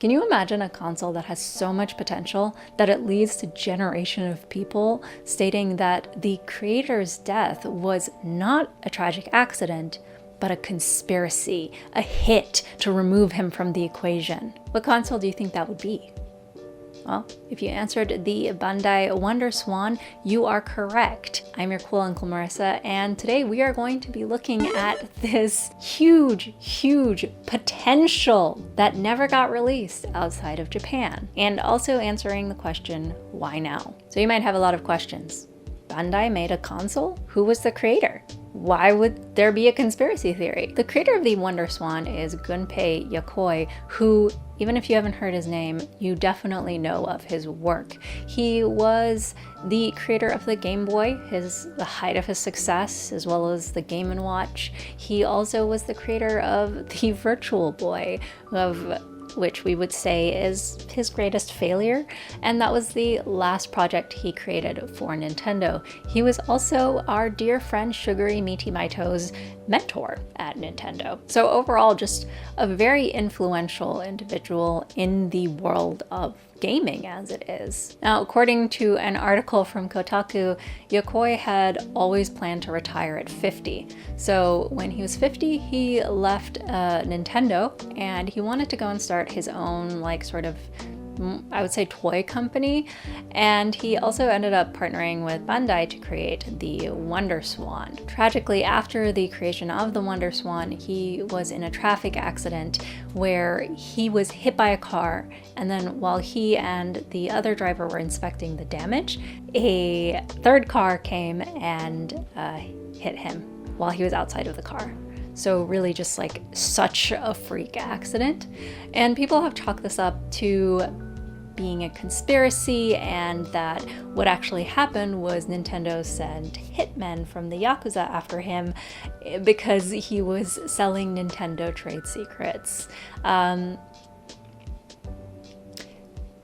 Can you imagine a console that has so much potential that it leads to generation of people stating that the creator's death was not a tragic accident, but a conspiracy, a hit to remove him from the equation? What console do you think that would be? Well, if you answered the Bandai Wonderswan, you are correct. I'm your cool Uncle Marissa, and today we are going to be looking at this huge potential that never got released outside of Japan, and also answering the question, why now? So you might have a lot of questions. Bandai made a console? Who was the creator? Why would there be a conspiracy theory? The creator of the Wonderswan is Gunpei Yokoi, who, even if you haven't heard his name, you definitely know of his work. He was the creator of the Game Boy, the height of his success, as well as the Game & Watch. He also was the creator of the Virtual Boy, which we would say is his greatest failure, and that was the last project he created for Nintendo. He was also our dear friend Sugary Meaty Maito's mentor at Nintendo. So overall, just a very influential individual in the world of gaming as it is. Now, according to an article from Kotaku, Yokoi had always planned to retire at 50. So when he was 50, he left Nintendo and he wanted to go and start his own, I would say, toy company. And he also ended up partnering with Bandai to create the Wonderswan. Tragically, after the creation of the Wonderswan, he was in a traffic accident where he was hit by a car, and then while he and the other driver were inspecting the damage, a third car came and hit him while he was outside of the car. So really just like such a freak accident. And people have chalked this up to being a conspiracy, and that what actually happened was Nintendo sent hitmen from the Yakuza after him because he was selling Nintendo trade secrets.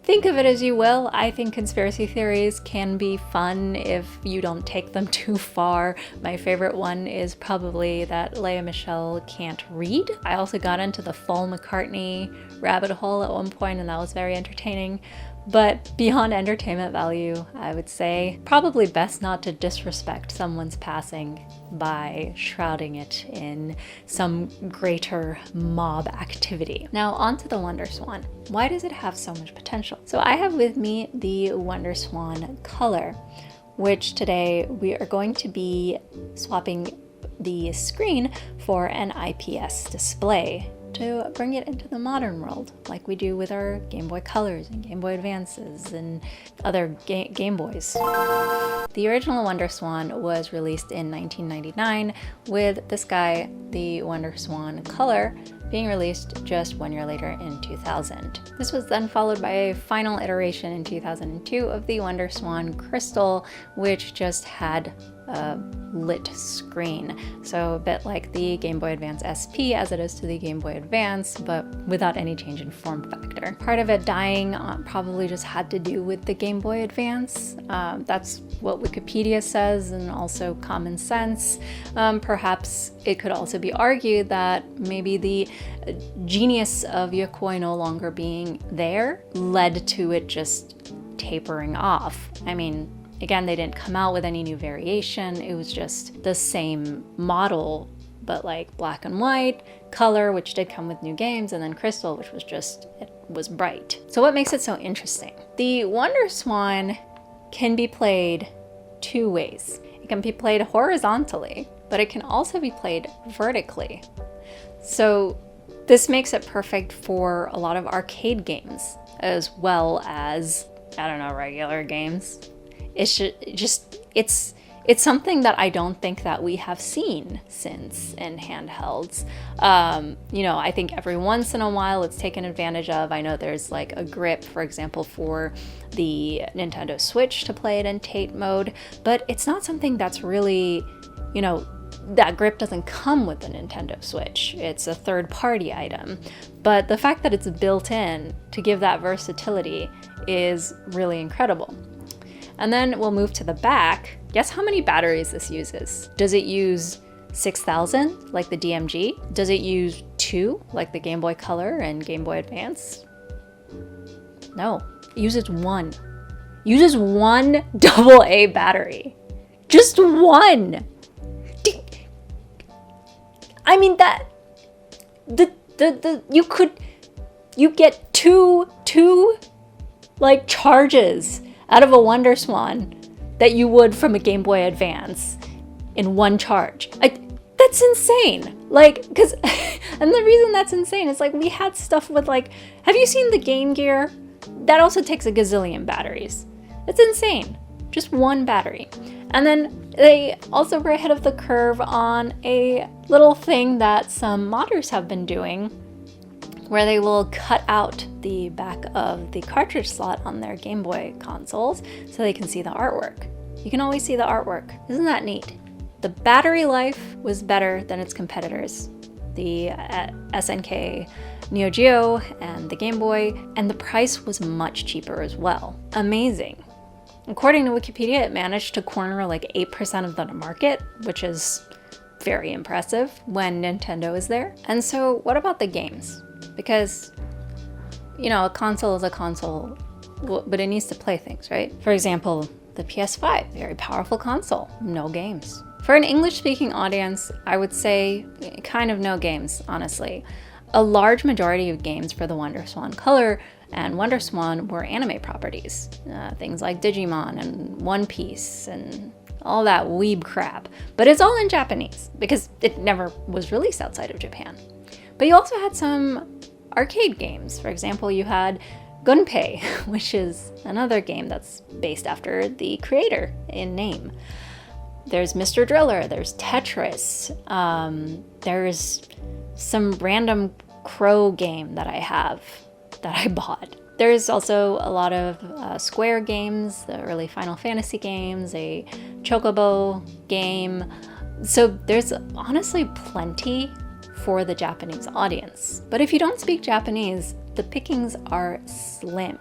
Think of it as you will. I think conspiracy theories can be fun if you don't take them too far. My favorite one is probably that Lea Michele can't read. I also got into the Paul McCartney rabbit hole at one point, and that was very entertaining. But beyond entertainment value, I would say probably best not to disrespect someone's passing by shrouding it in some greater mob activity. Now onto the Wonderswan. Why does it have so much potential? So I have with me the Wonderswan Color, which today we are going to be swapping the screen for an IPS display to bring it into the modern world, like we do with our Game Boy Colors and Game Boy Advances and other Game Boys. The original Wonderswan was released in 1999, with this guy, the Wonderswan Color, being released just 1 year later in 2000. This was then followed by a final iteration in 2002 of the Wonderswan Crystal, which just had a lit screen. So a bit like the Game Boy Advance SP as it is to the Game Boy Advance, but without any change in form factor. Part of it dying probably just had to do with the Game Boy Advance. That's what Wikipedia says, and also common sense. Perhaps it could also be argued that maybe the genius of Yokoi no longer being there led to it just tapering off. I mean, again, they didn't come out with any new variation. It was just the same model, but like black and white, color, which did come with new games, and then crystal, which was just, it was bright. So what makes it so interesting? The Wonderswan can be played two ways. It can be played horizontally, but it can also be played vertically. So this makes it perfect for a lot of arcade games, as well as, I don't know, regular games. It's something that I don't think that we have seen since in handhelds. I think every once in a while it's taken advantage of. I know there's like a grip, for example, for the Nintendo Switch to play it in Tate mode, but it's not something that's really, that grip doesn't come with the Nintendo Switch. It's a third-party item. But the fact that it's built in to give that versatility is really incredible. And then we'll move to the back. Guess how many batteries this uses? Does it use 6,000 like the DMG? Does it use 2 like the Game Boy Color and Game Boy Advance? No, it uses one. Uses one AA battery. Just one. I mean, that you get two like charges out of a Wonderswan that you would from a Game Boy Advance in one charge. That's insane. Like, cause, and the reason that's insane is like we had stuff with like, have you seen the Game Gear? That also takes a gazillion batteries. It's insane. Just one battery. And then they also were ahead of the curve on a little thing that some modders have been doing, where they will cut out the back of the cartridge slot on their Game Boy consoles so they can see the artwork. You can always see the artwork. Isn't that neat? The battery life was better than its competitors, the SNK Neo Geo and the Game Boy, and the price was much cheaper as well. Amazing. According to Wikipedia, it managed to corner like 8% of the market, which is very impressive when Nintendo is there. And so what about the games? Because, you know, a console is a console, but it needs to play things, right? For example, the PS5, very powerful console, no games. For an English-speaking audience, I would say kind of no games, honestly. A large majority of games for the Wonderswan Color and Wonderswan were anime properties. Things like Digimon and One Piece and all that weeb crap. But it's all in Japanese because it never was released outside of Japan. But you also had some arcade games. For example, you had Gunpei, which is another game that's based after the creator in name. There's Mr. Driller, there's Tetris, there's some random crow game that I have that I bought. There's also a lot of Square games, the early Final Fantasy games, a Chocobo game. So there's honestly plenty for the Japanese audience. But if you don't speak Japanese, the pickings are slim.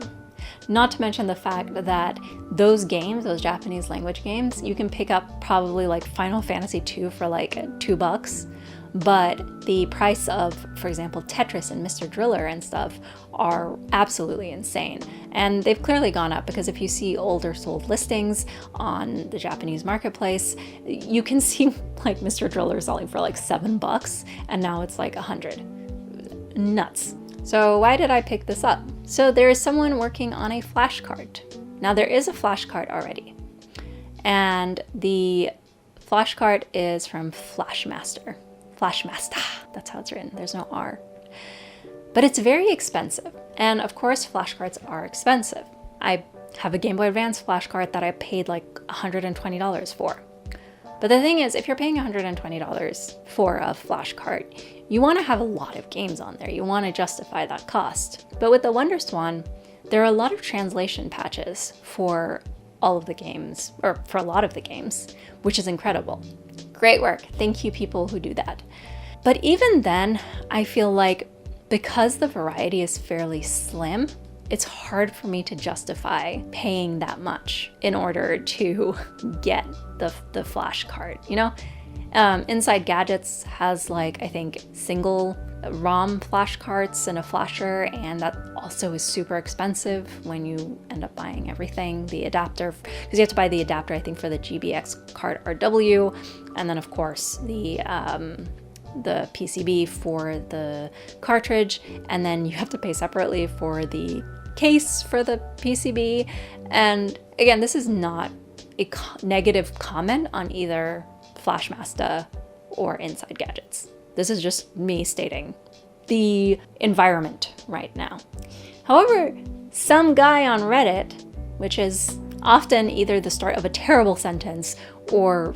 Not to mention the fact that those games, those Japanese language games, you can pick up probably like Final Fantasy 2 for like $2, but the price of, for example, Tetris and Mr. Driller and stuff are absolutely insane. And they've clearly gone up because if you see older sold listings on the Japanese marketplace, you can see like Mr. Driller selling for like $7 and now it's like $100. Nuts. So why did I pick this up? So there is someone working on a flash cart. Now there is a flash cart already, and the flash cart is from Flashmaster. Flashmaster, that's how it's written. There's no R. But it's very expensive. And of course, flash carts are expensive. I have a Game Boy Advance flash cart that I paid like $120 for. But the thing is, if you're paying $120 for a flash cart, you want to have a lot of games on there. You want to justify that cost. But with the Wonderswan, there are a lot of translation patches for all of the games, or for a lot of the games, which is incredible. Great work. Thank you, people who do that. But even then, I feel like because the variety is fairly slim, it's hard for me to justify paying that much in order to get the flash cart, you know? Inside Gadgets has like, I think, single ROM flash carts and a flasher, and that also is super expensive when you end up buying everything. The adapter, because you have to buy the adapter, I think, for the GBX cart RW, and then of course the PCB for the cartridge, and then you have to pay separately for the case for the PCB. And again, this is not a negative comment on either Flashmaster or Inside Gadgets. This is just me stating the environment right now. However, some guy on Reddit, which is often either the start of a terrible sentence or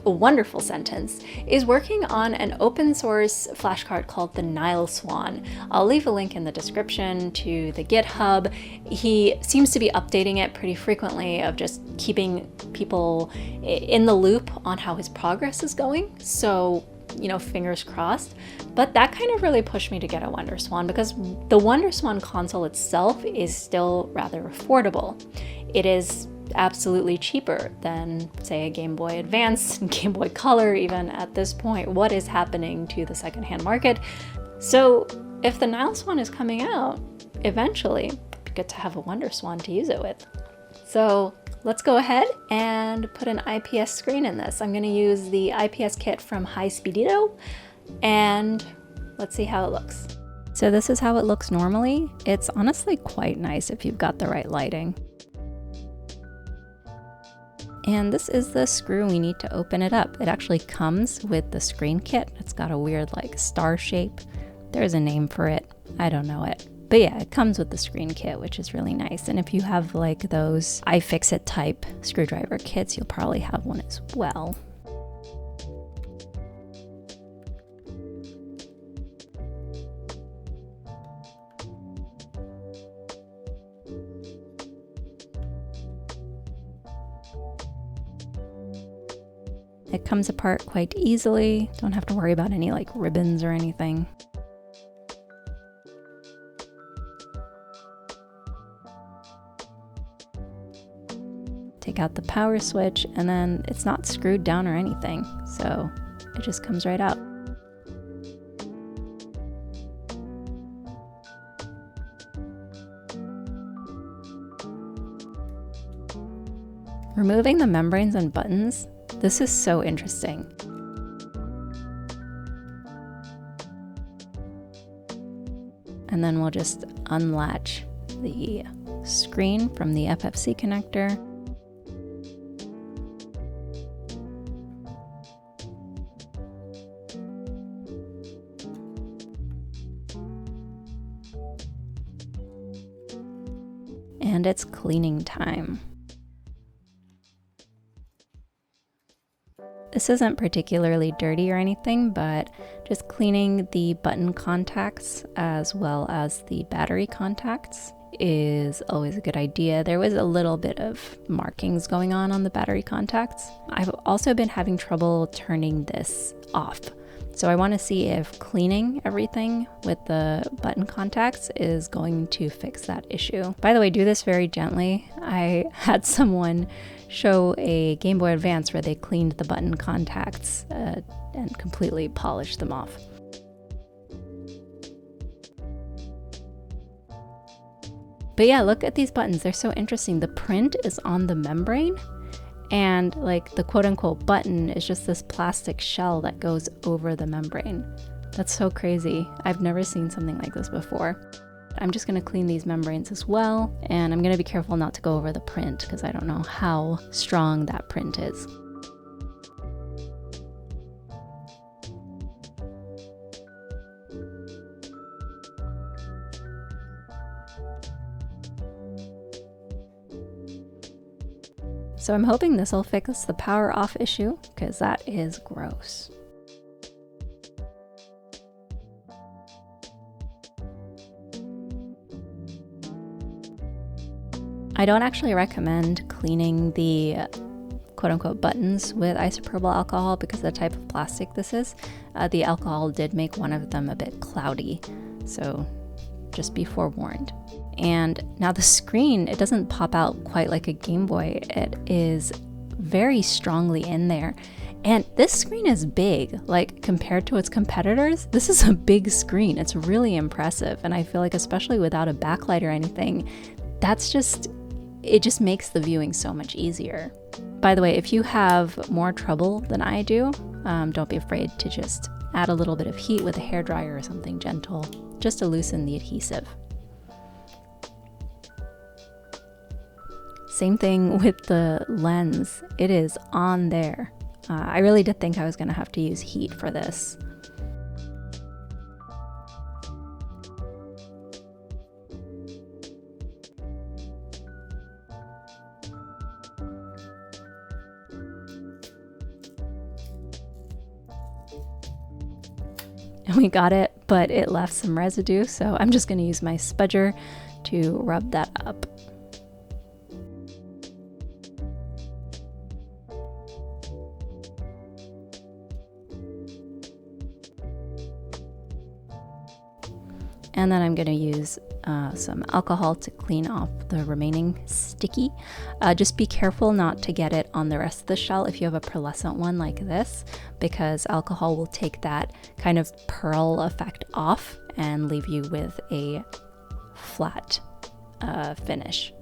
a wonderful sentence, is working on an open source flashcard called the Nile Swan. I'll leave a link in the description to the GitHub. He seems to be updating it pretty frequently, of just keeping people in the loop on how his progress is going. So, you know, fingers crossed. But that kind of really pushed me to get a Wonderswan, because the Wonderswan console itself is still rather affordable. It is absolutely cheaper than, say, a Game Boy Advance, Game Boy Color even at this point. What is happening to the secondhand market? So if the Nile Swan is coming out, eventually get to have a Wonderswan to use it with. So let's go ahead and put an IPS screen in this. I'm going to use the IPS kit from Hispeedido, and let's see how it looks. So this is how it looks normally. It's honestly quite nice if you've got the right lighting. And this is the screw we need to open it up. It actually comes with the screen kit. It's got a weird like star shape. There's a name for it. I don't know it. But yeah, it comes with the screen kit, which is really nice. And if you have like those iFixit type screwdriver kits, you'll probably have one as well. It comes apart quite easily. Don't have to worry about any like ribbons or anything. Take out the power switch, and then it's not screwed down or anything, so it just comes right out. Removing the membranes and buttons, this is so interesting. And then we'll just unlatch the screen from the FFC connector. And it's cleaning time. This isn't particularly dirty or anything, but just cleaning the button contacts as well as the battery contacts is always a good idea. There was a little bit of markings going on the battery contacts. I've also been having trouble turning this off. So I want to see if cleaning everything with the button contacts is going to fix that issue. By the way, do this very gently. I had someone show a Game Boy Advance where they cleaned the button contacts and completely polished them off. But yeah, look at these buttons. They're so interesting. The print is on the membrane, and like the quote-unquote button is just this plastic shell that goes over the membrane. That's so crazy. I've never seen something like this before. I'm just going to clean these membranes as well, and I'm going to be careful not to go over the print because I don't know how strong that print is. So I'm hoping this will fix the power off issue, because that is gross. I don't actually recommend cleaning the quote-unquote buttons with isopropyl alcohol because of the type of plastic this is. The alcohol did make one of them a bit cloudy, so just be forewarned. And now the screen, it doesn't pop out quite like a Game Boy. It is very strongly in there. And this screen is big, like compared to its competitors. This is a big screen. It's really impressive. And I feel like especially without a backlight or anything, it just makes the viewing so much easier. By the way, if you have more trouble than I do, don't be afraid to just add a little bit of heat with a hairdryer or something gentle, just to loosen the adhesive. Same thing with the lens. It is on there. I really did think I was going to have to use heat for this. And we got it, but it left some residue, so I'm just going to use my spudger to rub that up. And then I'm going to use some alcohol to clean off the remaining sticky. Just be careful not to get it on the rest of the shell if you have a pearlescent one like this, because alcohol will take that kind of pearl effect off and leave you with a flat finish.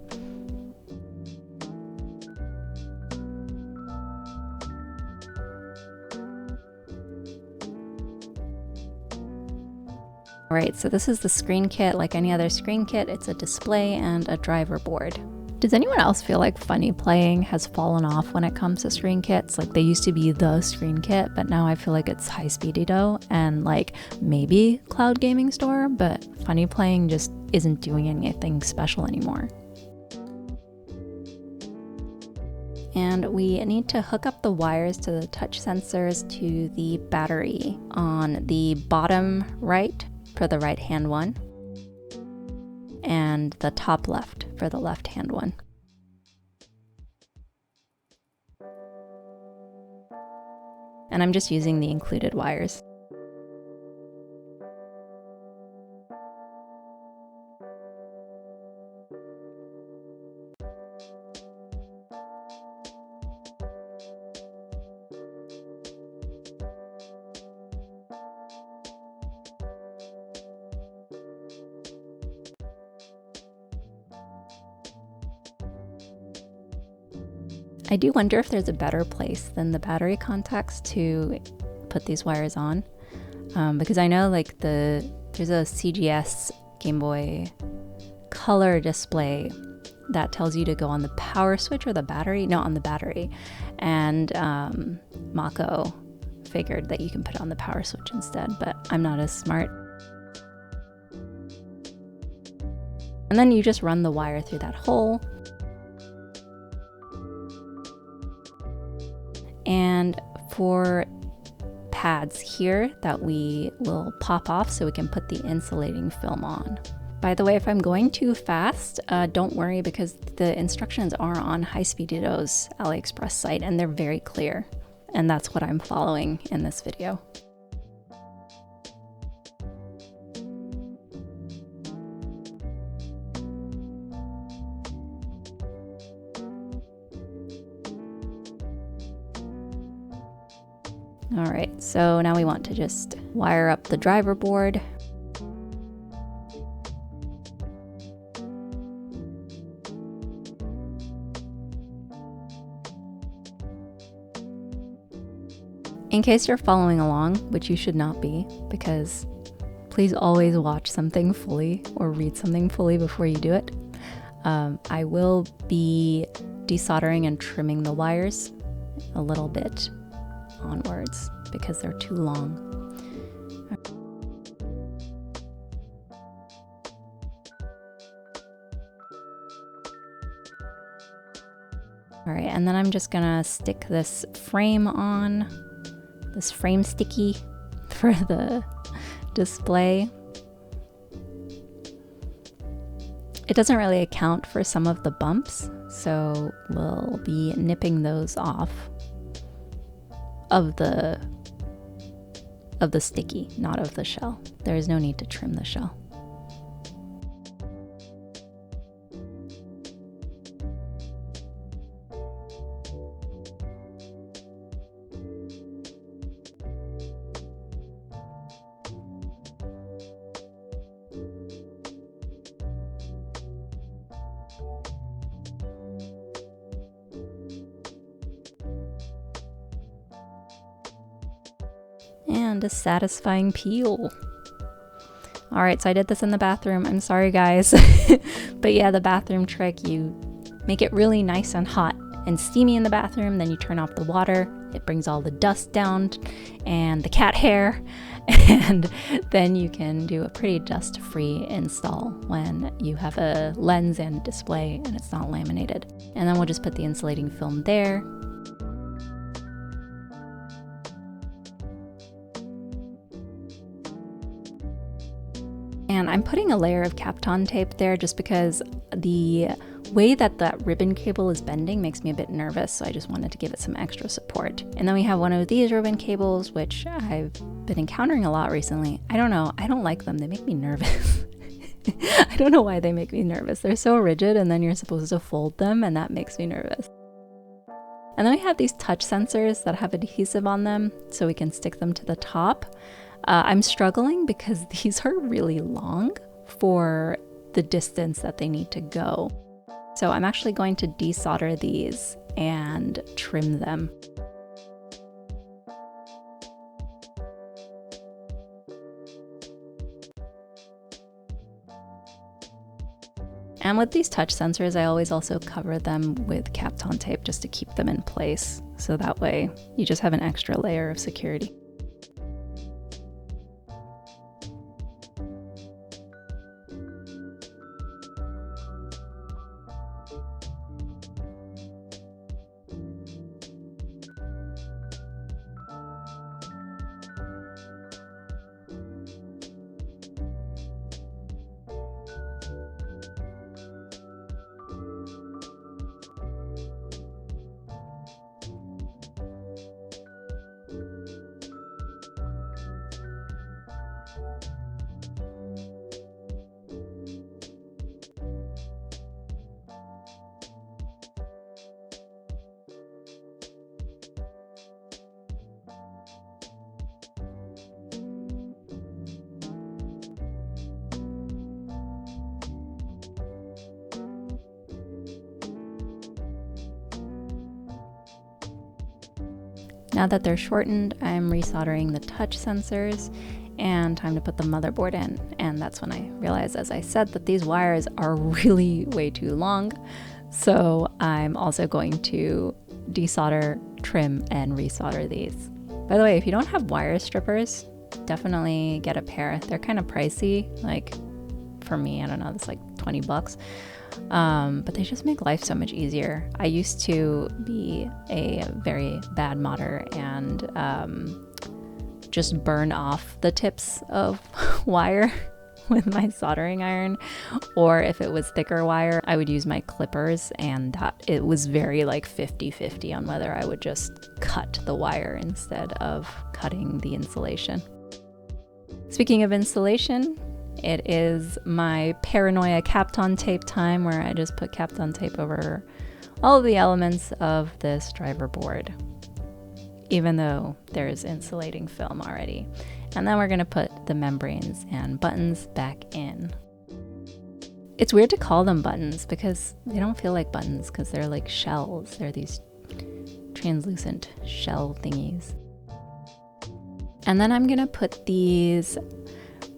Alright, so this is the screen kit. Like any other screen kit, it's a display and a driver board. Does anyone else feel like funny playing has fallen off when it comes to screen kits? Like they used to be the screen kit, but now I feel like it's Hispeedido and like maybe Cloud Gaming Store, but funny playing just isn't doing anything special anymore. And we need to hook up the wires to the touch sensors to the battery on the bottom right for the right hand one, and the top left for the left hand one. And I'm just using the included wires. I do wonder if there's a better place than the battery contacts to put these wires on, because I know like there's a CGS Game Boy Color display that tells you to go on the power switch or the battery, no, on the battery, and Mako figured that you can put it on the power switch instead, but I'm not as smart. And then you just run the wire through that hole. And for pads here that we will pop off so we can put the insulating film on. By the way, if I'm going too fast, don't worry, because the instructions are on Hispeedido's AliExpress site and they're very clear. And that's what I'm following in this video. All right, so now we want to just wire up the driver board. In case you're following along, which you should not be, because please always watch something fully or read something fully before you do it. I will be desoldering and trimming the wires a little bit onwards because they're too long. All right, and then I'm just gonna stick this frame on, this frame sticky for the display. It doesn't really account for some of the bumps, so we'll be nipping those off of the sticky, not of the shell. There is no need to trim the shell. And a satisfying peel. All right, so I did this in the bathroom. I'm sorry, guys. But yeah, the bathroom trick, you make it really nice and hot and steamy in the bathroom, then you turn off the water. It brings all the dust down and the cat hair, and then you can do a pretty dust-free install when you have a lens and display and it's not laminated. And then we'll just put the insulating film there. And I'm putting a layer of Kapton tape there just because the way that that ribbon cable is bending makes me a bit nervous, so I just wanted to give it some extra support. And then we have one of these ribbon cables, which I've been encountering a lot recently. I don't know, I don't like them, they make me nervous. I don't know why they make me nervous. They're so rigid, and then you're supposed to fold them, and that makes me nervous. And then we have these touch sensors that have adhesive on them, so we can stick them to the top. I'm struggling because these are really long for the distance that they need to go. So I'm actually going to desolder these and trim them. And with these touch sensors, I always also cover them with Kapton tape just to keep them in place. So that way you just have an extra layer of security. Now that they're shortened, I'm resoldering the touch sensors and time to put the motherboard in. And that's when I realized, as I said, that these wires are really way too long. So I'm also going to desolder, trim, and resolder these. By the way, if you don't have wire strippers, definitely get a pair. They're kind of pricey. Like for me, I don't know, it's like 20 bucks. But they just make life so much easier. I used to be a very bad modder and just burn off the tips of wire with my soldering iron, or if it was thicker wire, I would use my clippers, and that it was very like 50-50 on whether I would just cut the wire instead of cutting the insulation. Speaking of insulation, it is my paranoia Kapton tape time, where I just put Kapton tape over all of the elements of this driver board, even though there's insulating film already. And then we're going to put the membranes and buttons back in. It's weird to call them buttons because they don't feel like buttons, because they're like shells. They're these translucent shell thingies. And then I'm going to put these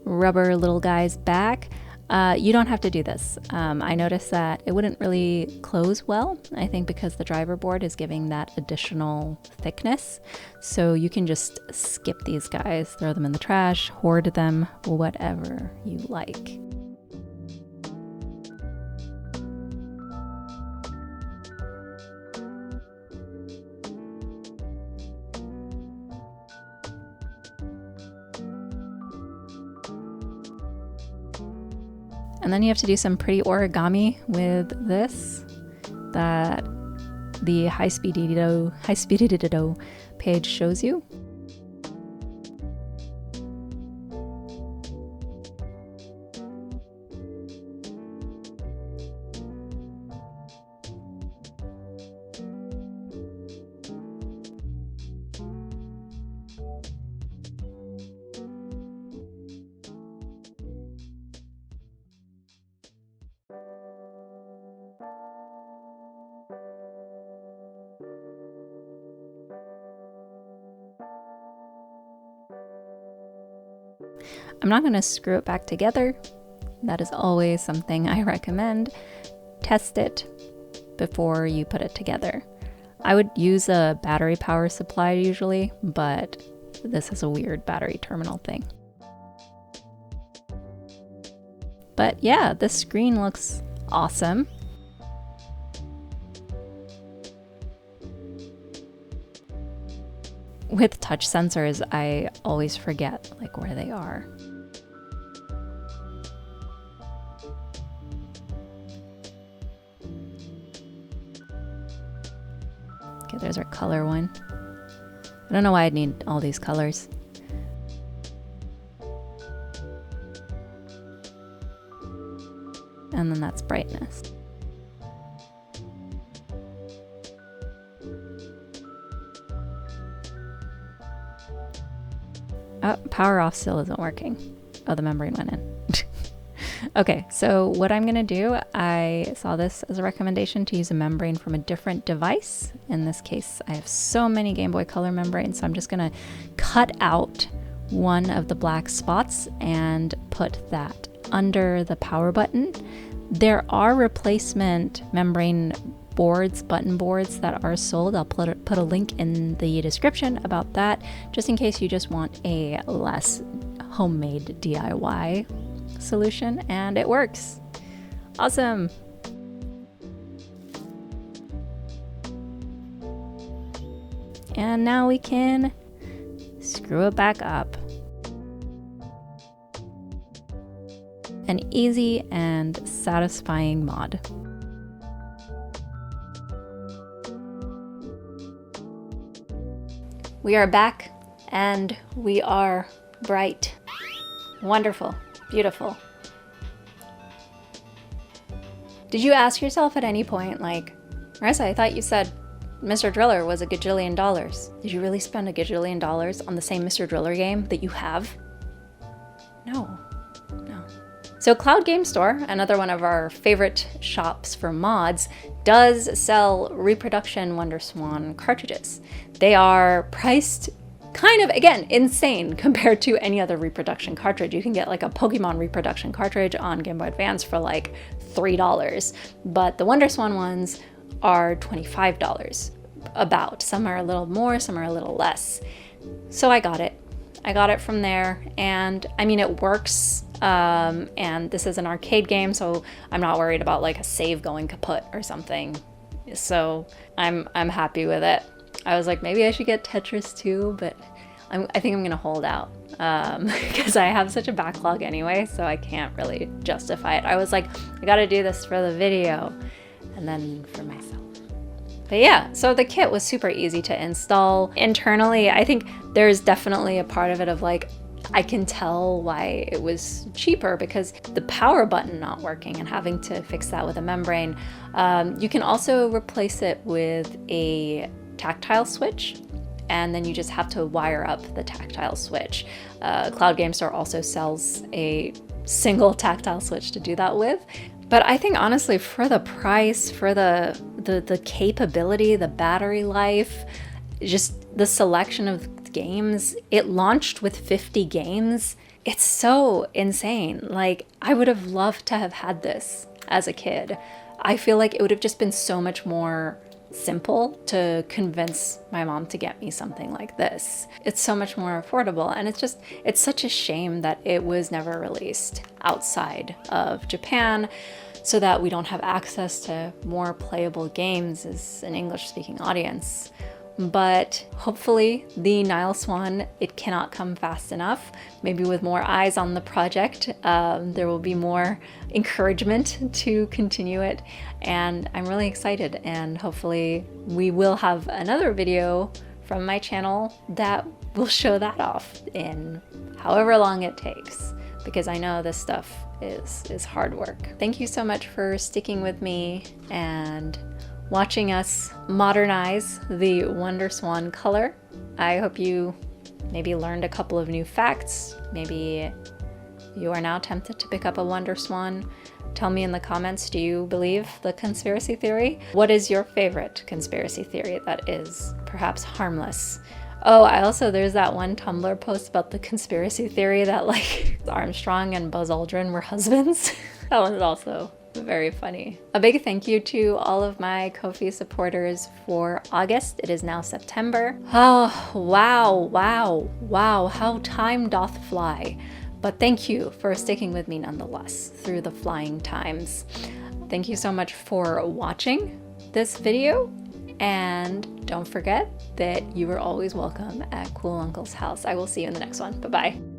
rubber little guys back. You don't have to do this. I noticed that it wouldn't really close well, I think because the driver board is giving that additional thickness. So you can just skip these guys, throw them in the trash, hoard them, whatever you like. And then you have to do some pretty origami with this that the Hispeedido page shows you. I'm not going to screw it back together. That is always something I recommend. Test it before you put it together. I would use a battery power supply usually, but this is a weird battery terminal thing. But yeah, this screen looks awesome. With touch sensors, I always forget like where they are. Okay, there's our color one. I don't know why I'd need all these colors. And then that's brightness. Oh, power off still isn't working. Oh, the membrane went in. Okay, so what I'm gonna do, I saw this as a recommendation to use a membrane from a different device. In this case, I have so many Game Boy Color membranes, so I'm just gonna cut out one of the black spots and put that under the power button. There are replacement membrane boards, button boards that are sold. I'll put a link in the description about that, just in case you just want a less homemade DIY solution, and it works. Awesome. And now we can screw it back up. An easy and satisfying mod. We are back and we are bright. Wonderful. Beautiful. Did you ask yourself at any point, like, Marissa, I thought you said Mr. Driller was $1 gajillion. Did you really spend $1 gajillion on the same Mr. Driller game that you have? No. So Cloud Game Store, another one of our favorite shops for mods, does sell reproduction Wonderswan cartridges. They are priced kind of, again, insane compared to any other reproduction cartridge. You can get like a Pokemon reproduction cartridge on Game Boy Advance for like $3, but the Wonderswan ones are $25 about. Some are a little more, some are a little less. So I got it. I got it from there, and I mean, it works. And this is an arcade game, so I'm not worried about like a save going kaput or something. So I'm happy with it. I was like, maybe I should get Tetris too, but I think I'm gonna hold out because I have such a backlog anyway, so I can't really justify it. I was like, I gotta do this for the video and then for myself. But yeah, so the kit was super easy to install. Internally, I think there's definitely a part of it of like, I can tell why it was cheaper because the power button not working and having to fix that with a membrane. You can also replace it with a tactile switch, and then you just have to wire up the tactile switch. Cloud Game Store also sells a single tactile switch to do that with. But I think honestly, for the price, for the capability, the battery life, just the selection of games, it launched with 50 games. It's so insane. Like, I would have loved to have had this as a kid. I feel like it would have just been so much more simple to convince my mom to get me something like this. It's so much more affordable, and it's such a shame that it was never released outside of Japan so that we don't have access to more playable games as an English-speaking audience. But hopefully the Nile Swan, it cannot come fast enough. Maybe with more eyes on the project, there will be more encouragement to continue it. And I'm really excited, and hopefully we will have another video from my channel that will show that off in however long it takes, because I know this stuff is hard work. Thank you so much for sticking with me and watching us modernize the Wonderswan Color. I hope you maybe learned a couple of new facts. Maybe you are now tempted to pick up a Wonderswan. Tell me in the comments, do you believe the conspiracy theory? What is your favorite conspiracy theory that is perhaps harmless? Oh, there's that one Tumblr post about the conspiracy theory that like Armstrong and Buzz Aldrin were husbands. That one's also very funny. A big thank you to all of my Ko-fi supporters for August. It is now September. Oh, wow, how time doth fly. But thank you for sticking with me nonetheless through the flying times. Thank you so much for watching this video, and don't forget that you are always welcome at Cool Uncle's house. I will see you in the next one. Bye-bye.